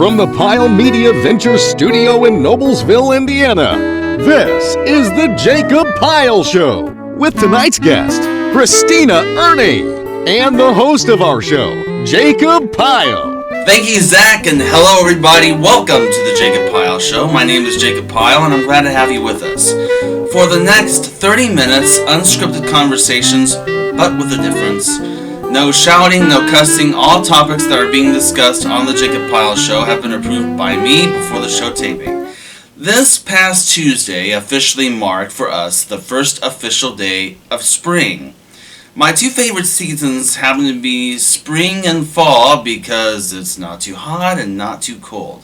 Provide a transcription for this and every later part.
from the Pyle Media Ventures studio in Noblesville, Indiana, this is the Jacob Pyle Show with tonight's guest, Christina Erne, and the host of our show, Jacob Pyle. Thank you, Zach, and hello, everybody. Welcome to the Jacob Pyle Show. My name is Jacob Pyle, and I'm glad to have you with us. For the next 30 minutes, unscripted conversations, but with a difference. No shouting, no cussing. All topics that are being discussed on the Jacob Pyle Show have been approved by me before the show taping. This past Tuesday officially marked for us the first official day of spring. My two favorite seasons happen to be spring and fall because it's not too hot and not too cold.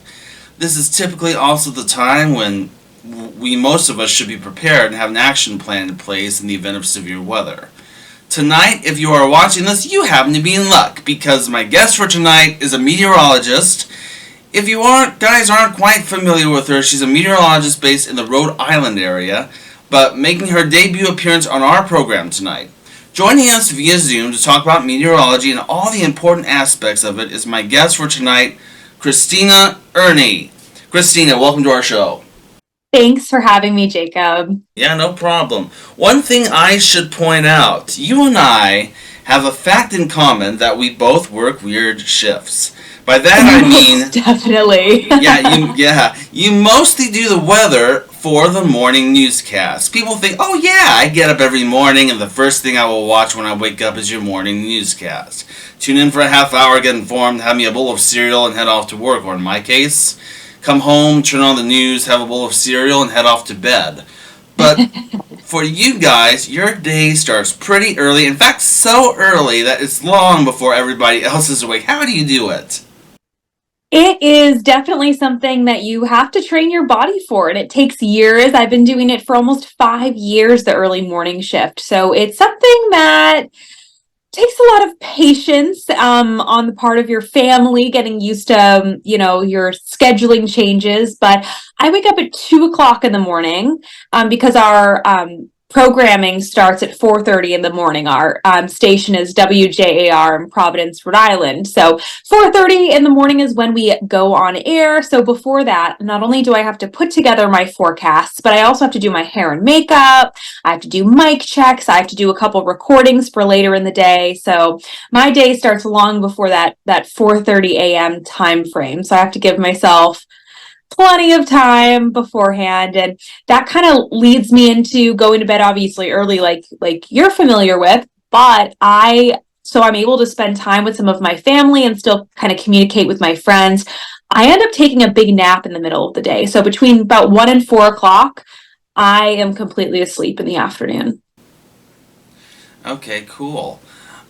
This is typically also the time when most of us should be prepared and have an action plan in place in the event of severe weather. Tonight, if you are watching this, you happen to be in luck because my guest for tonight is a meteorologist. If you guys aren't quite familiar with her, she's a meteorologist based in the Rhode Island area, but making her debut appearance on our program tonight. Joining us via Zoom to talk about meteorology and all the important aspects of it is my guest for tonight, Christina Erne. Christina, welcome to our show. Thanks for having me, Jacob. Yeah, no problem. One thing I should point out, you and I have a fact in common that we both work weird shifts. By that I mean... Definitely. You mostly do the weather for the morning newscast. People think, oh yeah, I get up every morning and the first thing I will watch when I wake up is your morning newscast. Tune in for a half hour, get informed, have me a bowl of cereal and head off to work. Or in my case, come home, turn on the news, have a bowl of cereal, and head off to bed. But for you guys, your day starts pretty early. In fact, so early that it's long before everybody else is awake. How do you do it? It is definitely something that you have to train your body for, and it takes years. I've been doing it for almost 5 years, the early morning shift. So it's something that takes a lot of patience on the part of your family, getting used to, your scheduling changes. But I wake up at 2 o'clock in the morning because our programming starts at 4:30 in the morning. Our station is WJAR in Providence, Rhode Island. So 4:30 in the morning is when we go on air. So before that, not only do I have to put together my forecasts, but I also have to do my hair and makeup. I have to do mic checks. I have to do a couple recordings for later in the day. So my day starts long before that 4:30 a.m. time frame. So I have to give myself plenty of time beforehand, and that kind of leads me into going to bed obviously early, like you're familiar with, but I'm able to spend time with some of my family and still kind of communicate with my friends. I end up taking a big nap in the middle of the day, so between about 1 and 4 o'clock I am completely asleep in the afternoon. Okay, cool.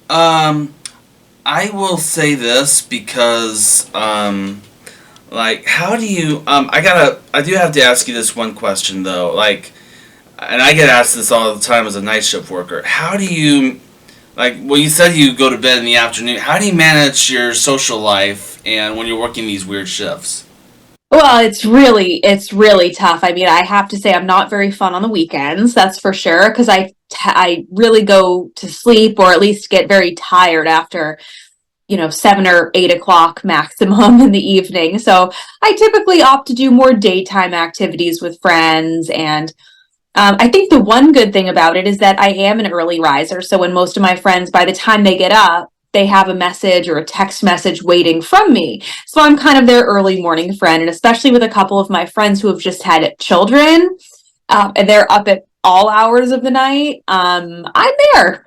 I will say this because how do you, I do have to ask you this one question though, and I get asked this all the time as a night shift worker. How do you, you said you go to bed in the afternoon, how do you manage your social life and when you're working these weird shifts? Well, it's really tough. I mean, I have to say I'm not very fun on the weekends, that's for sure, because I really go to sleep or at least get very tired after 7 or 8 o'clock maximum in the evening. So I typically opt to do more daytime activities with friends. And I think the one good thing about it is that I am an early riser. So when most of my friends, by the time they get up, they have a message or a text message waiting from me. So I'm kind of their early morning friend. And especially with a couple of my friends who have just had children and they're up at all hours of the night, I'm there.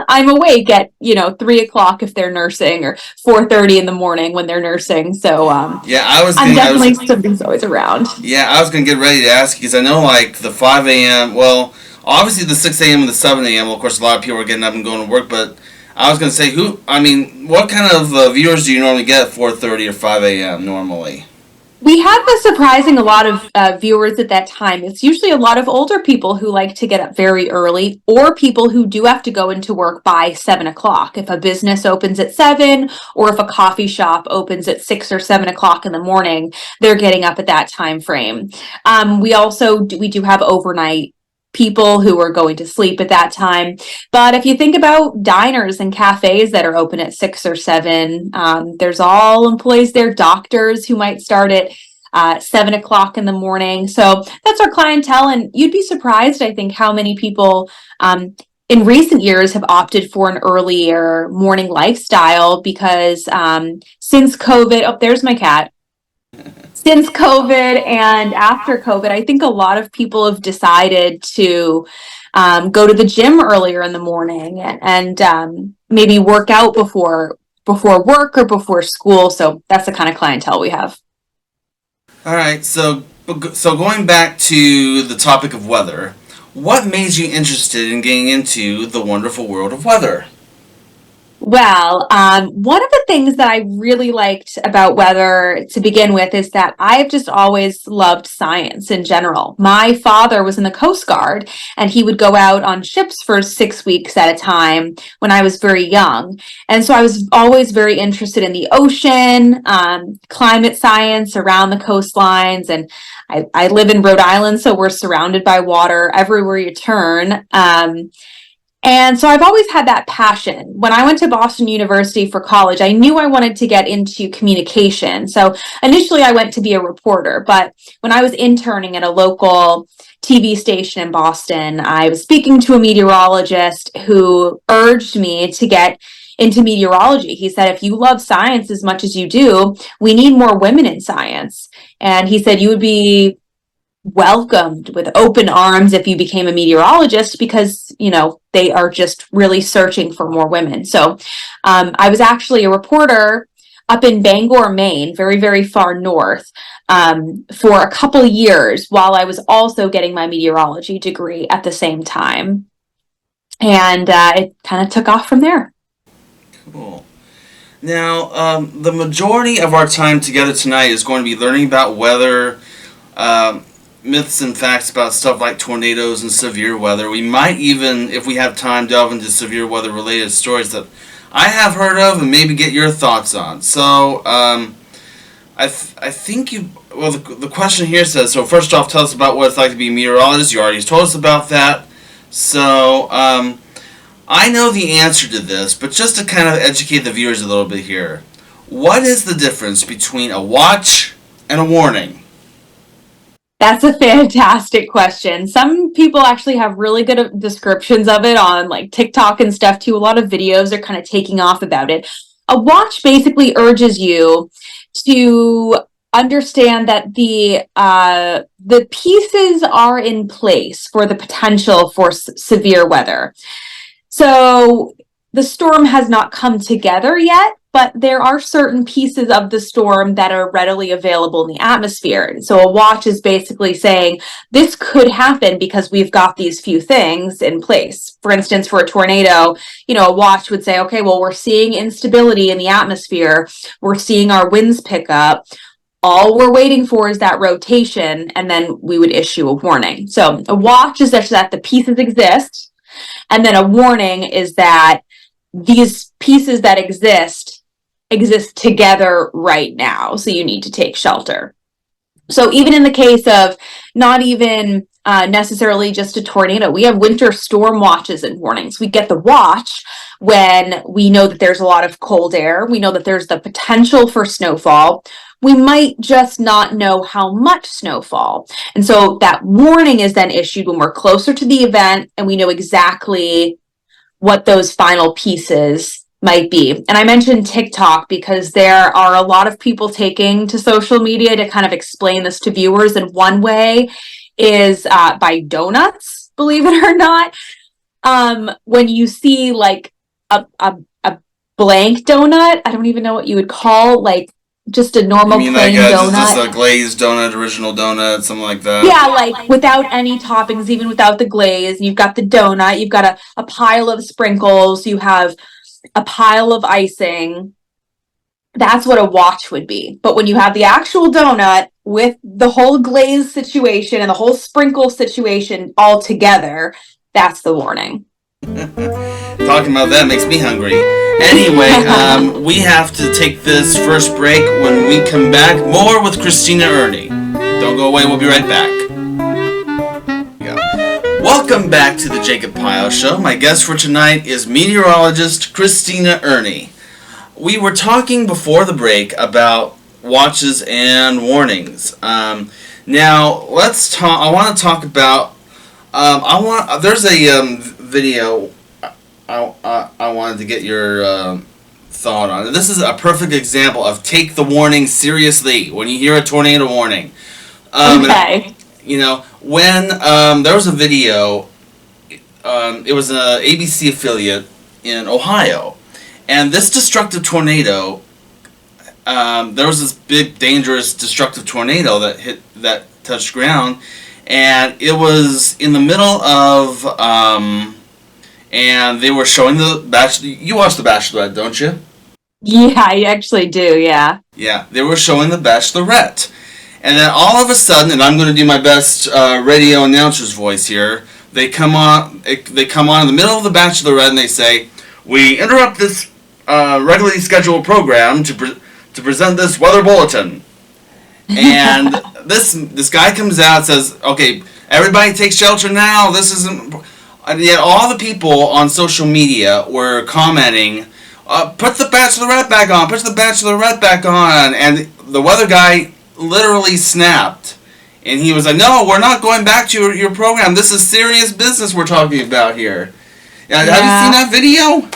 I'm awake at 3 o'clock if they're nursing, or 4:30 in the morning when they're nursing. So I'm definitely something's always around. Yeah, I was gonna get ready to ask you because I know the 5 a.m. Well, obviously the 6 a.m. and the 7 a.m. Well, of course, a lot of people are getting up and going to work. But I was gonna say, what kind of viewers do you normally get at 4:30 or 5 a.m. normally? We have a surprising a lot of viewers at that time. It's usually a lot of older people who like to get up very early, or people who do have to go into work by 7 o'clock. If a business opens at 7, or if a coffee shop opens at 6 or 7 o'clock in the morning, they're getting up at that time frame. We do have overnight people who are going to sleep at that time. But if you think about diners and cafes that are open at 6 or 7, there's all employees there, doctors who might start at 7 o'clock in the morning. So that's our clientele. And you'd be surprised, I think, how many people in recent years have opted for an earlier morning lifestyle because since COVID, oh, there's my cat. Since COVID and after COVID, I think a lot of people have decided to go to the gym earlier in the morning and maybe work out before work or before school. So that's the kind of clientele we have. All right, so going back to the topic of weather, what made you interested in getting into the wonderful world of weather? Well, one of the things that I really liked about weather to begin with is that I've just always loved science in general. My father was in the Coast Guard, and he would go out on ships for 6 weeks at a time when I was very young. And so I was always very interested in the ocean, climate science around the coastlines, and I live in Rhode Island, so we're surrounded by water everywhere you turn. And so I've always had that passion. When I went to Boston University for college, I knew I wanted to get into communication. So initially I went to be a reporter, but when I was interning at a local TV station in Boston, I was speaking to a meteorologist who urged me to get into meteorology. He said, if you love science as much as you do, we need more women in science. And he said, you would be welcomed with open arms if you became a meteorologist because, you know, they are just really searching for more women. So I was actually a reporter up in Bangor, Maine, very, very far north, for a couple years while I was also getting my meteorology degree at the same time. And it kind of took off from there. Cool. Now, the majority of our time together tonight is going to be learning about weather, myths and facts about stuff like tornadoes and severe weather. We might even, if we have time, delve into severe weather related stories that I have heard of and maybe get your thoughts on. So I think you, well, the question here says, so first off, tell us about what it's like to be a meteorologist. You already told us about that. So I know the answer to this, but just to kind of educate the viewers a little bit here, what is the difference between a watch and a warning? That's a fantastic question. Some people actually have really good descriptions of it on like TikTok and stuff too. A lot of videos are kind of taking off about it. A watch basically urges you to understand that the pieces are in place for the potential for severe weather. So the storm has not come together yet, but there are certain pieces of the storm that are readily available in the atmosphere. So a watch is basically saying this could happen because we've got these few things in place. For instance, for a tornado, you know, a watch would say, okay, well, we're seeing instability in the atmosphere. We're seeing our winds pick up. All we're waiting for is that rotation, and then we would issue a warning. So a watch is such that the pieces exist, and then a warning is that these pieces that exist together right now, so you need to take shelter. So even in the case of not even necessarily just a tornado, we have winter storm watches and warnings. We get the watch when we know that there's a lot of cold air. We know that there's the potential for snowfall. We might just not know how much snowfall. And so that warning is then issued when we're closer to the event and we know exactly what those final pieces might be. And I mentioned TikTok because there are a lot of people taking to social media to kind of explain this to viewers. And one way is by donuts, believe it or not. When you see like a blank donut, I don't even know what you would call like just a normal plain donut. Just a glazed donut, original donut, something like that. Yeah, like without any toppings, even without the glaze. You've got the donut, you've got a pile of sprinkles, you have a pile of icing. That's what a watch would be. But when you have the actual donut with the whole glaze situation and the whole sprinkle situation all together, that's the warning. Talking about that makes me hungry. Anyway, we have to take this first break. When we come back, more with Christina Erne. Don't go away, we'll be right back. Welcome back to the Jacob Pyle Show. My guest for tonight is meteorologist Christina Erne. We were talking before the break about watches and warnings. Now let's talk. I want to talk about. There's a video. I wanted to get your thought on it. This is a perfect example of take the warning seriously when you hear a tornado warning. Okay. When there was a video, it was an ABC affiliate in Ohio, and this destructive tornado, there was this big, dangerous, destructive tornado that touched ground, and it was in the middle of, and they were showing the Bachelor. You watch The Bachelorette, don't you? Yeah, I actually do, yeah. Yeah, they were showing The Bachelorette. And then all of a sudden, and I'm going to do my best radio announcer's voice here, they come on in the middle of The Bachelorette and they say, "We interrupt this regularly scheduled program to present this weather bulletin." And this guy comes out and says, "Okay, everybody take shelter now. This isn't..." And yet all the people on social media were commenting, "Put the Bachelorette back on, put the Bachelorette back on." And the weather guy literally snapped, and he was like, "No, we're not going back to your program. This is serious business we're talking about here." Have you seen that video?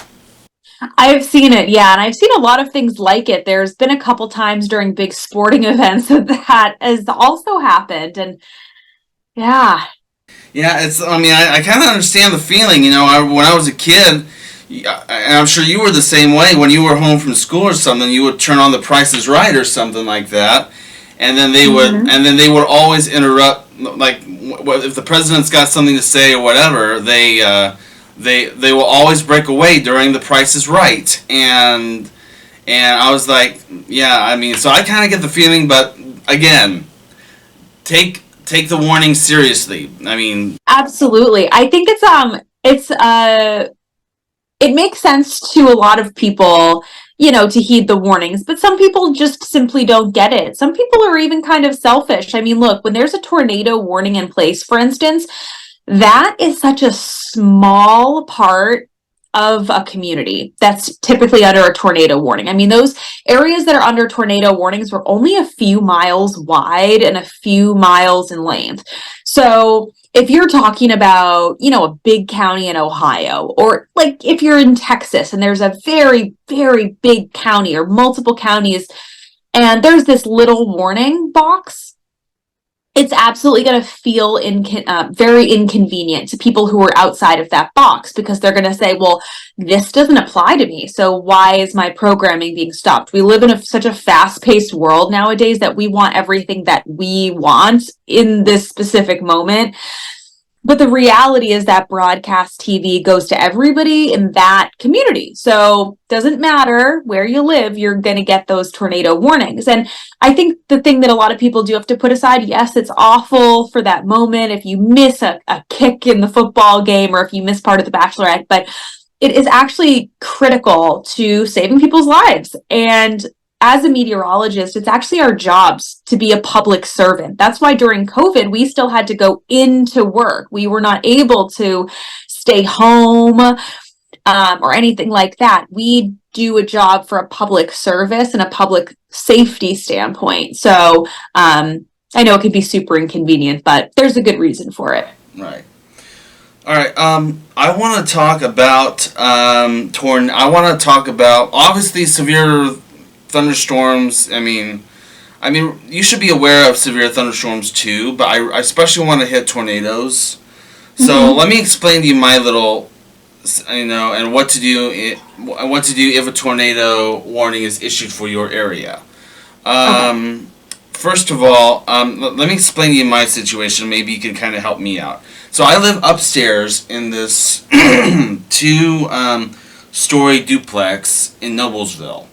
I've seen it, yeah, and I've seen a lot of things like it. There's been a couple times during big sporting events that has also happened, and yeah. Yeah, I kind of understand the feeling. When I was a kid, and I'm sure you were the same way, when you were home from school or something, you would turn on The Price is Right or something like that. And then they would always interrupt, like if the president's got something to say or whatever, they will always break away during The Price is Right, and I was like, yeah, so I kind of get the feeling, but again, take the warning seriously. Absolutely. I think it makes sense to a lot of people, to heed the warnings, but some people just simply don't get it. Some people are even kind of selfish. Look, when there's a tornado warning in place, for instance, that is such a small part of a community that's typically under a tornado warning. Those areas that are under tornado warnings were only a few miles wide and a few miles in length. So if you're talking about, a big county in Ohio, or like if you're in Texas and there's a very, very big county or multiple counties, and there's this little warning box, it's absolutely going to feel very inconvenient to people who are outside of that box, because they're going to say, well, this doesn't apply to me, so why is my programming being stopped? We live in such a fast-paced world nowadays that we want everything that we want in this specific moment. But the reality is that broadcast TV goes to everybody in that community. So it doesn't matter where you live, you're going to get those tornado warnings. And I think the thing that a lot of people do have to put aside, yes, it's awful for that moment if you miss a kick in the football game, or if you miss part of The Bachelorette, but it is actually critical to saving people's lives. And as a meteorologist, it's actually our jobs to be a public servant. That's why during COVID, we still had to go into work. We were not able to stay home or anything like that. We do a job for a public service and a public safety standpoint. So I know it can be super inconvenient, but there's a good reason for it. Right. All right. I want to talk about I want to talk about obviously severe thunderstorms. You should be aware of severe thunderstorms too, but I especially want to hit tornadoes. So let me explain to you my little, and what to do if a tornado warning is issued for your area. First of all, let me explain to you my situation. Maybe you can kind of help me out. So I live upstairs in this two-story duplex in Noblesville.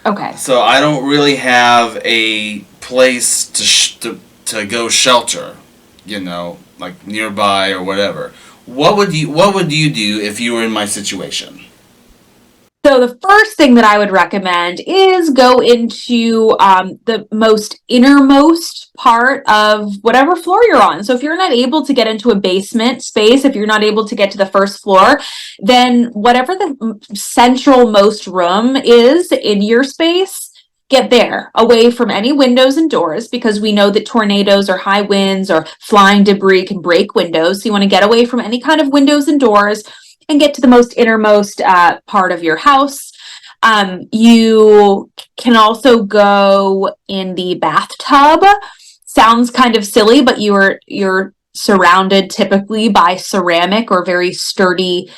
Okay. So I don't really have a place to go shelter, like nearby or whatever. What would you do if you were in my situation? So the first thing that I would recommend is go into the most innermost part of whatever floor you're on. So if you're not able to get into a basement space, if you're not able to get to the first floor, then whatever the central most room is in your space, get there, away from any windows and doors, because we know that tornadoes or high winds or flying debris can break windows. So you want to get away from any kind of windows and doors and get to the most innermost part of your house. You can also go in the bathtub. Sounds kind of silly, but you're surrounded typically by ceramic or very sturdy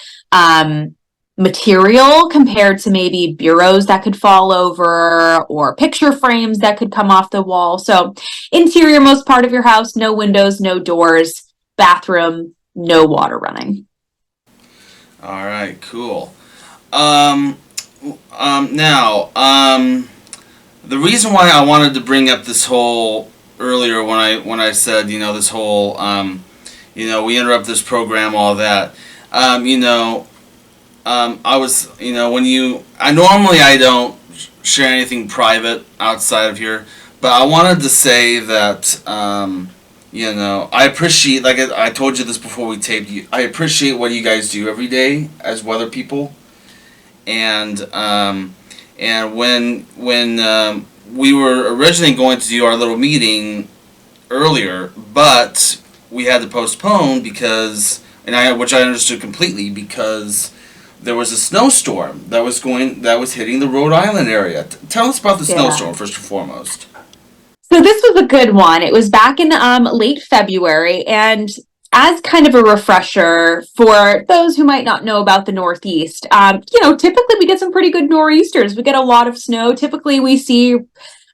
material compared to maybe bureaus that could fall over or picture frames that could come off the wall. So interior most part of your house, no windows, no doors, bathroom, no water running. All right, cool. Now, the reason why I wanted to bring up this whole earlier when I said, this whole, we interrupt this program, all that, I was, I don't share anything private outside of here, but I wanted to say that, I appreciate, like I told you this before we taped, I appreciate what you guys do every day as weather people. And when we were originally going to do our little meeting earlier, but we had to postpone which I understood completely, because there was a snowstorm that was hitting the Rhode Island area. Tell us about the snowstorm first and foremost. So this was a good one. It was back in late February, and as kind of a refresher for those who might not know about the Northeast, typically we get some pretty good nor'easters. We get a lot of snow. Typically we see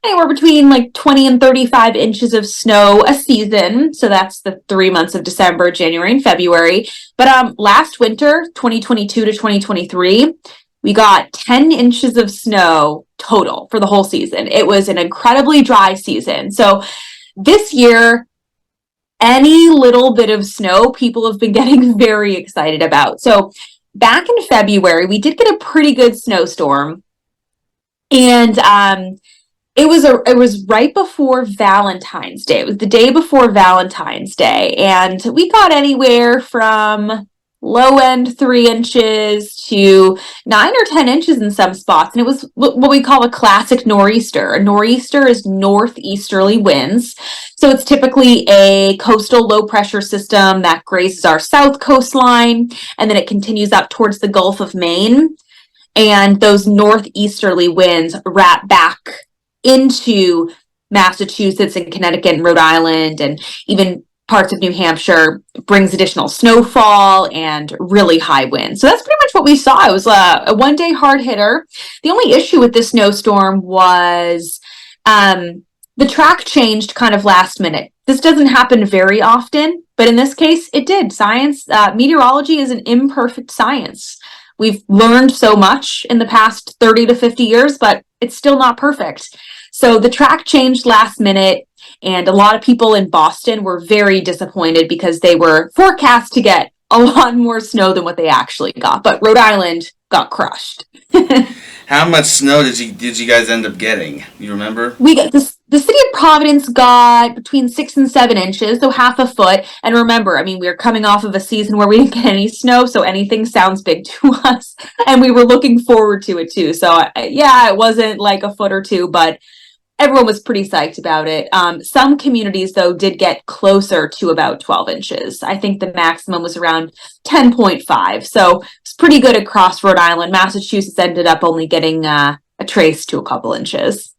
anywhere between like 20 and 35 inches of snow a season. So that's the 3 months of December, January, and February. But last winter, 2022 to 2023, we got 10 inches of snow total for the whole season. It was an incredibly dry season. So this year, any little bit of snow, people have been getting very excited about. So back in February, we did get a pretty good snowstorm. And it was right before Valentine's Day. It was the day before Valentine's Day. And we got anywhere from low end 3 inches to 9 or 10 inches in some spots. And it was what we call a classic nor'easter. A nor'easter is northeasterly winds. So it's typically a coastal low pressure system that grazes our south coastline, and then it continues up towards the Gulf of Maine. And those northeasterly winds wrap back into Massachusetts and Connecticut and Rhode Island and even parts of New Hampshire, brings additional snowfall and really high winds. So that's pretty much what we saw. It was a one-day hard hitter. The only issue with this snowstorm was the track changed kind of last minute. This doesn't happen very often, but in this case, it did. Meteorology is an imperfect science. We've learned so much in the past 30 to 50 years, but it's still not perfect. So the track changed last minute, and a lot of people in Boston were very disappointed because they were forecast to get a lot more snow than what they actually got. But Rhode Island got crushed. How much snow did you guys end up getting? You remember? We got this. The city of Providence got between 6 and 7 inches, so half a foot. And remember, we were coming off of a season where we didn't get any snow, so anything sounds big to us. And we were looking forward to it too. So it wasn't like a foot or two, but everyone was pretty psyched about it. Some communities, though, did get closer to about 12 inches. I think the maximum was around 10.5. So it's pretty good across Rhode Island. Massachusetts ended up only getting a trace to a couple inches.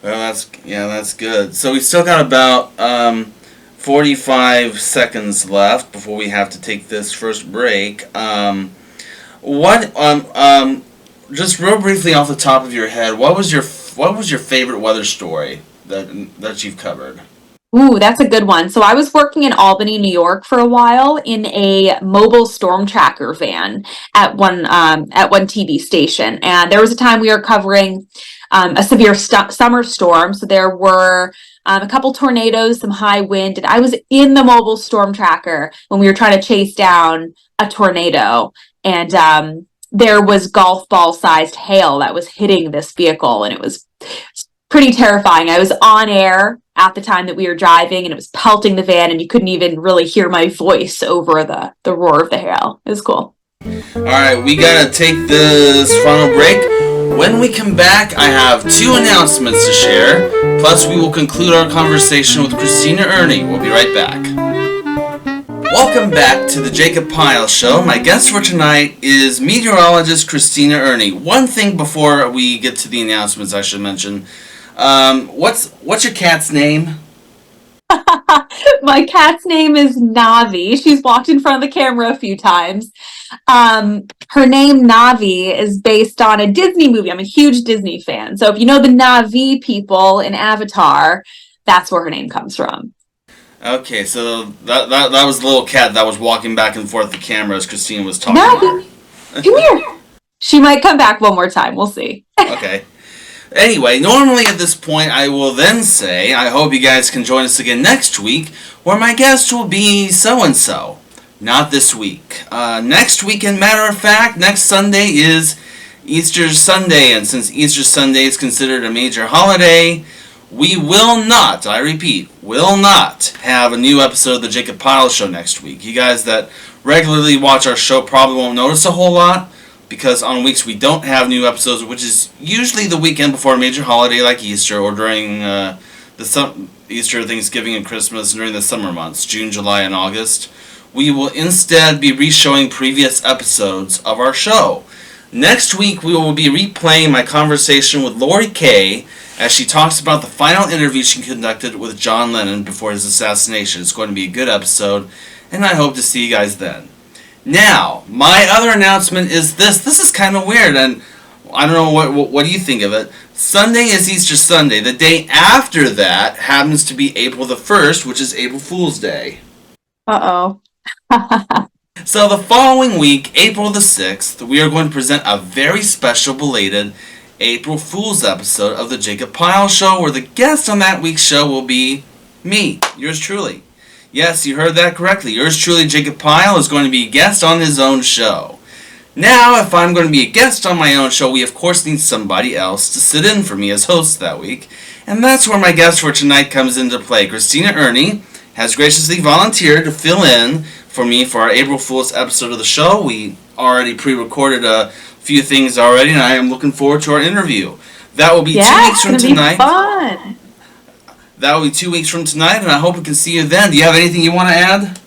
Well, that's good. So we still got about 45 seconds left before we have to take this first break. Just real briefly off the top of your head, what was your favorite weather story that you've covered? Ooh, that's a good one. So I was working in Albany, New York for a while in a mobile storm tracker van at one TV station. And there was a time we were covering a severe summer storm. So there were a couple tornadoes, some high wind, and I was in the mobile storm tracker when we were trying to chase down a tornado. And there was golf ball sized hail that was hitting this vehicle, and it was pretty terrifying. I was on air at the time that we were driving, and it was pelting the van, and you couldn't even really hear my voice over the roar of the hail. It was cool. All right, we gotta take this final break. When we come back, I have 2 announcements to share, plus we will conclude our conversation with Christina Erne. We'll be right back. Welcome back to the Jacob Pyle Show. My guest for tonight is meteorologist Christina Erne. One thing before we get to the announcements I should mention. What's your cat's name? My cat's name is Navi. She's walked in front of the camera a few times. Her name Navi is based on a Disney movie. I'm a huge Disney fan. So if you know the Navi people in Avatar, that's where her name comes from. Okay, so that was the little cat that was walking back and forth the camera as Christina was talking. Navi, come here. She might come back one more time. We'll see. Okay. Anyway, normally at this point I will then say, I hope you guys can join us again next week, where my guest will be so-and-so. Not this week. Next weekend, matter of fact, next Sunday is Easter Sunday, and since Easter Sunday is considered a major holiday, we will not, I repeat, will not have a new episode of the Jacob Pyle Show next week. You guys that regularly watch our show probably won't notice a whole lot, because on weeks we don't have new episodes, which is usually the weekend before a major holiday like Easter, or during Easter, Thanksgiving, and Christmas during the summer months, June, July, and August. We will instead be re-showing previous episodes of our show. Next week we will be replaying my conversation with Lori Kay as she talks about the final interview she conducted with John Lennon before his assassination. It's going to be a good episode, and I hope to see you guys then. Now, my other announcement is this. This is kind of weird, and I don't know, what do you think of it? Sunday is Easter Sunday. The day after that happens to be April the 1st, which is April Fool's Day. Uh-oh. So the following week, April the 6th, we are going to present a very special belated April Fool's episode of the Jacob Pyle Show, where the guest on that week's show will be me, yours truly. Yes, you heard that correctly. Yours truly, Jacob Pyle, is going to be a guest on his own show. Now, if I'm going to be a guest on my own show, we of course need somebody else to sit in for me as host that week. And that's where my guest for tonight comes into play. Christina Erne has graciously volunteered to fill in for me for our April Fool's episode of the show. We already pre-recorded a few things already, and I am looking forward to our interview. That will be 2 weeks from tonight. Yeah, it's going to be fun. That will be 2 weeks from tonight, and I hope we can see you then. Do you have anything you want to add?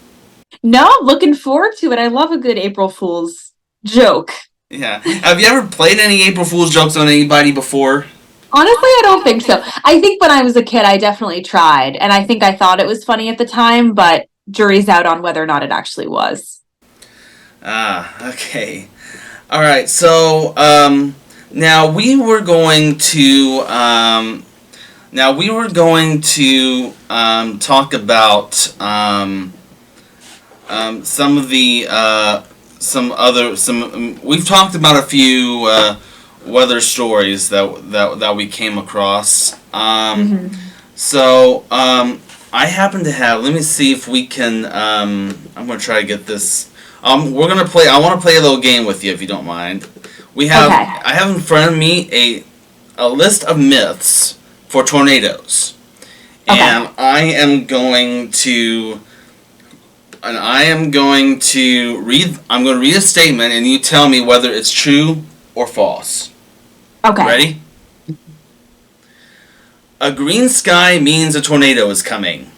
No, I'm looking forward to it. I love a good April Fool's joke. Yeah. Have you ever played any April Fool's jokes on anybody before? Honestly, I don't think so. I think when I was a kid, I definitely tried, and I think I thought it was funny at the time, but jury's out on whether or not it actually was. Okay. All right, so now we were going to talk about we've talked about a few weather stories that we came across. So I happen to have. Let me see if we can. I'm gonna try to get this. We're gonna play. I want to play a little game with you, if you don't mind. We have. Okay. I have in front of me a list of myths for tornadoes, and I am going to read. I'm going to read a statement, and you tell me whether it's true or false. Okay. Ready? A green sky means a tornado is coming.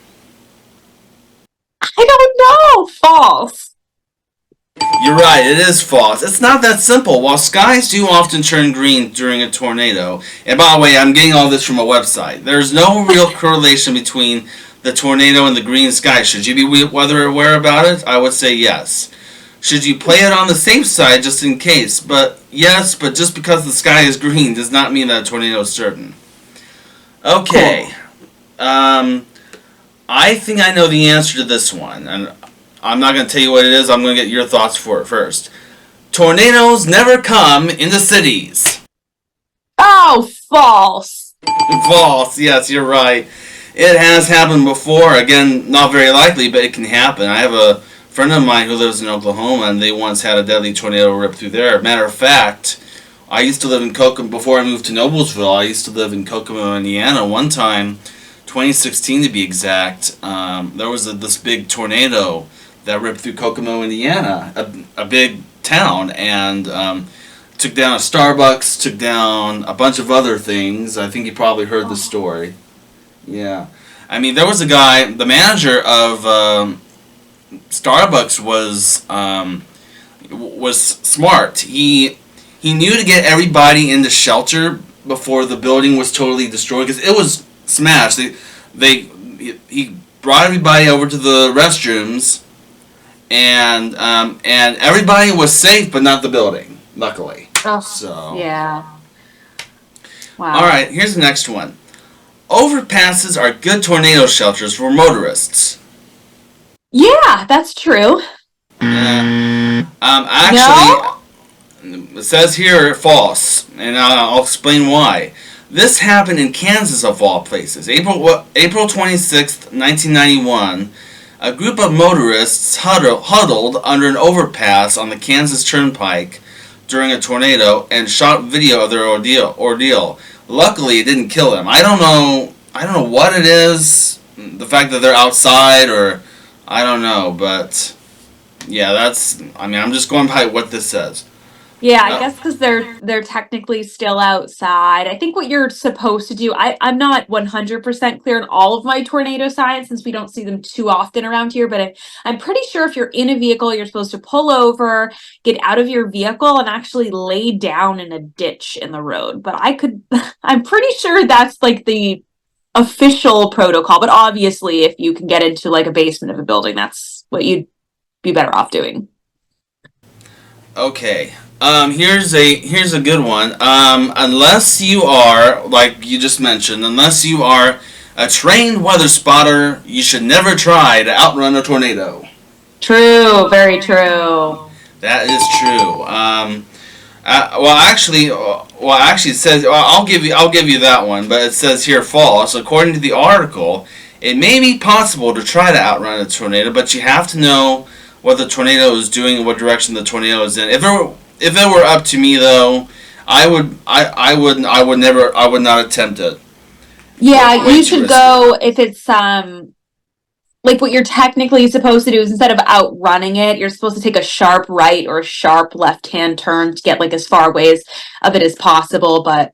I don't know. False. You're right, it is false. It's not that simple. While skies do often turn green during a tornado, and by the way, I'm getting all this from a website, there's no real correlation between the tornado and the green sky. Should you be weather aware about it? I would say yes. Should you play it on the safe side just in case? But yes, but just because the sky is green does not mean that a tornado is certain. Okay. I think I know the answer to this one, and I'm not going to tell you what it is. I'm going to get your thoughts for it first. Tornadoes never come into cities. Oh, false. False. Yes, you're right. It has happened before. Again, not very likely, but it can happen. I have a friend of mine who lives in Oklahoma, and they once had a deadly tornado rip through there. Matter of fact, I used to live in Kokomo before I moved to Noblesville. I used to live in Kokomo, Indiana. One time, 2016 to be exact, there was this big tornado that ripped through Kokomo, Indiana, a big town, and took down a Starbucks, took down a bunch of other things. I think you probably heard the story. Yeah. I mean, there was a guy, the manager of Starbucks was smart. He knew to get everybody into shelter before the building was totally destroyed, because it was smashed. He brought everybody over to the restrooms, and everybody was safe, but not the building, luckily. Oh, so yeah. Wow. All right, here's the next one. Overpasses are good tornado shelters for motorists. Yeah, that's true. Actually, it says here false, and I'll explain why. This happened in Kansas, of all places. April 26th, 1991, a group of motorists huddled under an overpass on the Kansas Turnpike during a tornado and shot video of their ordeal. Luckily, it didn't kill them. I don't know what it is, the fact that they're outside, or I don't know, but yeah, I'm just going by what this says. Yeah, I guess because they're technically still outside. I think what you're supposed to do, I'm not 100% clear on all of my tornado science, since we don't see them too often around here, but I'm pretty sure if you're in a vehicle, you're supposed to pull over, get out of your vehicle, and actually lay down in a ditch in the road. But I'm pretty sure that's like the official protocol, but obviously if you can get into like a basement of a building, that's what you'd be better off doing. Okay. Here's a good one. Unless you are, like you just mentioned, unless you are a trained weather spotter, you should never try to outrun a tornado. True, very true. That is true. Actually, it says I'll give you that one, but it says here false. According to the article, it may be possible to try to outrun a tornado, but you have to know what the tornado is doing and what direction the tornado is in. If it were up to me, though, I would not attempt it. Yeah, you should go if it's like what you're technically supposed to do is instead of outrunning it, you're supposed to take a sharp right or a sharp left-hand turn to get like as far away of it as possible. But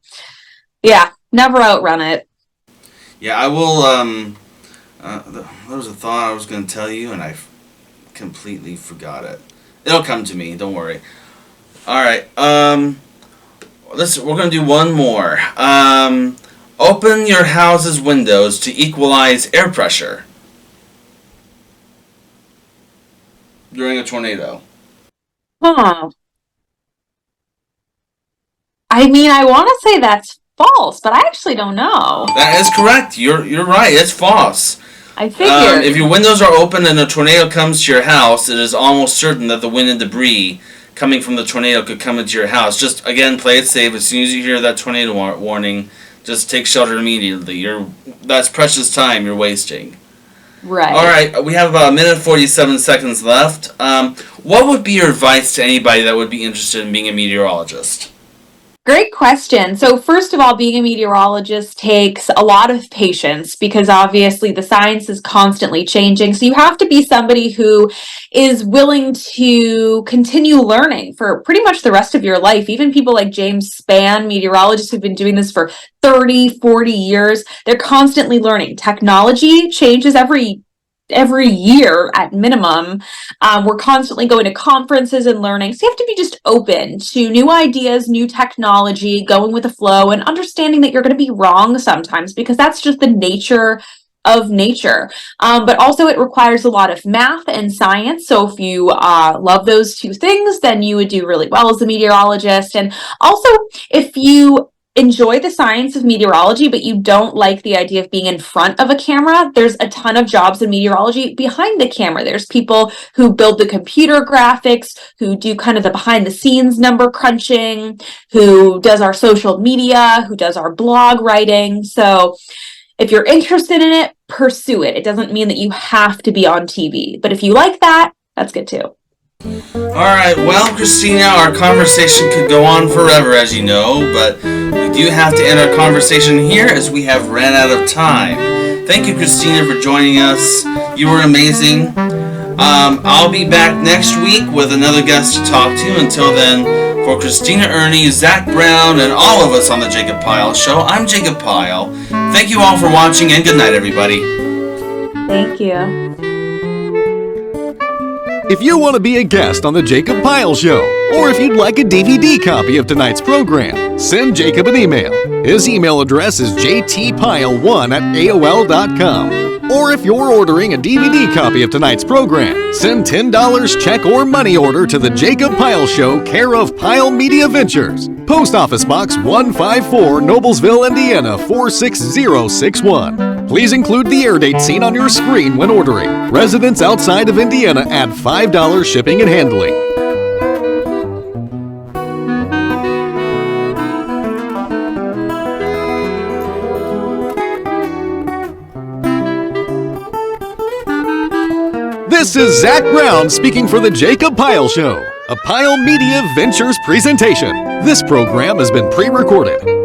yeah, never outrun it. Yeah, I will. There was a thought I was going to tell you, and I completely forgot it. It'll come to me. Don't worry. All right. We're going to do one more. Open your house's windows to equalize air pressure during a tornado. Huh. I mean, I want to say that's false, but I actually don't know. That is correct. You're right. It's false. I figured. If your windows are open and a tornado comes to your house, it is almost certain that the wind and debris coming from the tornado could come into your house. Just, again, play it safe. As soon as you hear that tornado warning, just take shelter immediately. That's precious time you're wasting. Right. All right, we have about 1 minute 47 seconds left. What would be your advice to anybody that would be interested in being a meteorologist? Great question. So first of all, being a meteorologist takes a lot of patience because obviously the science is constantly changing. So you have to be somebody who is willing to continue learning for pretty much the rest of your life. Even people like James Spann, meteorologists who've been doing this for 30, 40 years, they're constantly learning. Technology changes every year at minimum. We're constantly going to conferences and learning. So you have to be just open to new ideas, new technology, going with the flow, and understanding that you're going to be wrong sometimes because that's just the nature of nature. But also it requires a lot of math and science. So if you love those two things, then you would do really well as a meteorologist. And also if you enjoy the science of meteorology, but you don't like the idea of being in front of a camera, there's a ton of jobs in meteorology behind the camera. There's people who build the computer graphics, who do kind of the behind the scenes number crunching, who does our social media, who does our blog writing. So if you're interested in it, pursue it. It doesn't mean that you have to be on TV, but if you like that, that's good too. Alright, well, Christina, our conversation could go on forever, as you know, but we do have to end our conversation here as we have ran out of time. Thank you, Christina, for joining us. You were amazing. I'll be back next week with another guest to talk to. Until then, for Christina Erne, Zach Brown, and all of us on the Jacob Pyle Show, I'm Jacob Pyle. Thank you all for watching, and good night, everybody. Thank you. If you want to be a guest on the Jacob Pyle Show, or if you'd like a DVD copy of tonight's program, send Jacob an email. His email address is jtpyle1@aol.com. Or if you're ordering a DVD copy of tonight's program, send $10 check or money order to the Jacob Pyle Show, care of Pyle Media Ventures. Post Office Box 154, Noblesville, Indiana 46061. Please include the air date seen on your screen when ordering. Residents outside of Indiana add $5 shipping and handling. This is Zach Brown speaking for the Jacob Pyle Show, a Pyle Media Ventures presentation. This program has been pre-recorded.